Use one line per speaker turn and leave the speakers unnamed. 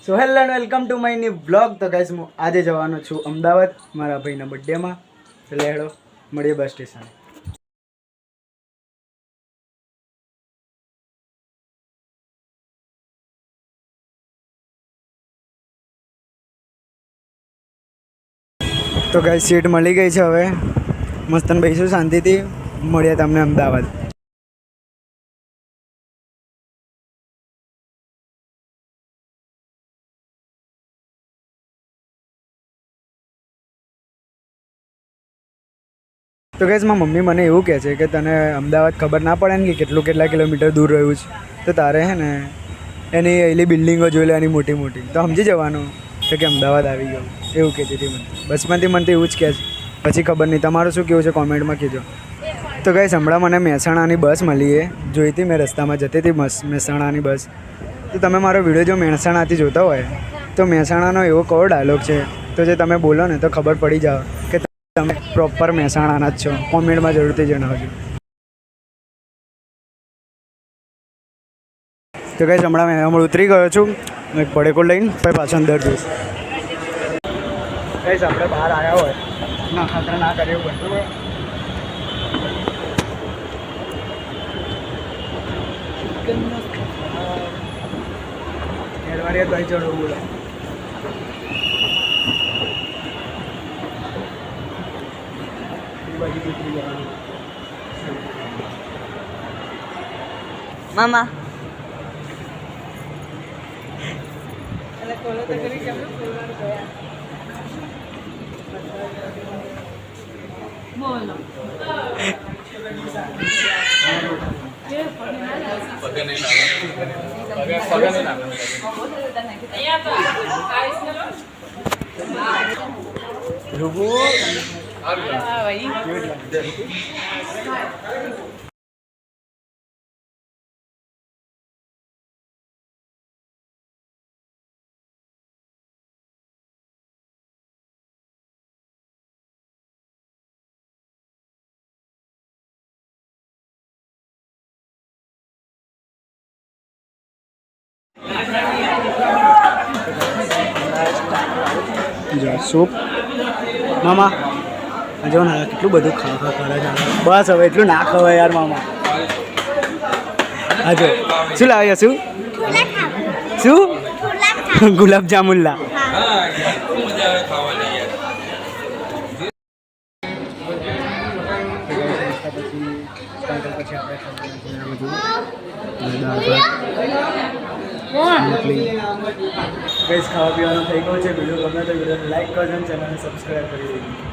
So hello and welcome to my new blog. તો guys હું આજે જવાનો છું અમદાવાદ મારા ભાઈના બર્થડેમાં. એટલે હેડો મળીએ બસ સ્ટેશન. તો ગાઈસ સીટ મળી ગઈ છે. હવે મસ્તન બેસીશું શાંતિથી. મળીએ તમને અમદાવાદ. તો ગાઈસ મારી મમ્મી મને એવું કહે છે કે તને અમદાવાદ ખબર ના પડે ને કે કેટલા કિલોમીટર દૂર રહ્યું છે, તો તારે હે ને એની એલી બિલ્ડિંગો જોઈ લે, એની મોટી મોટી, તો સમજી જવાનું છે કે અમદાવાદ આવી ગયું. એવું કહેતી હતી મને બચપનથી. મને તો એવું જ કહે છે. પછી ખબર નહીં તમારું શું કેવું છે કોમેન્ટમાં કહેજો. તો ગાઈસ હમણાં મને મહેસાણાની બસ મળી એ જોઈ હતી મેં, રસ્તામાં જતી હતી મહેસાણાની બસ. તો તમે મારો વિડીયો જો મહેસાણાથી જોતા હોય તો મહેસાણાનો એવો કયો ડાયલોગ છે તો જે તમે બોલો ને તો ખબર પડી જાઓ કે તમે પ્રોપર મહેસાણાના જ છો. કોમેન્ટમાં જરૂરથી જણાવજો. તો ગાઈસ હમણાં ઉતરી ગયો છું એક પડેકો લઈને, પછી પાછો અંદર જઈશ. ગાઈસ આપણે બહાર આવ્યા હોય ના ખાતર ના કરે એવું બનતું હોય. એડવાડિયા ભાઈ ચડો બોલો.
મામા બોલો
સૂપ મામા જો ને કેટલું બધું ખા કરે છે. બસ હવે એટલું ના ખવાય યાર મામા. હા જો શું લાવ્યા શું ગુલાબ જામુનલા. ખાવા પીવાનું થઈ ગયું છે. વિડીયો ગમે તો વિડીયોને લાઈક કરજો અને ચેનલને સબસ્ક્રાઈબ કરી દેજો.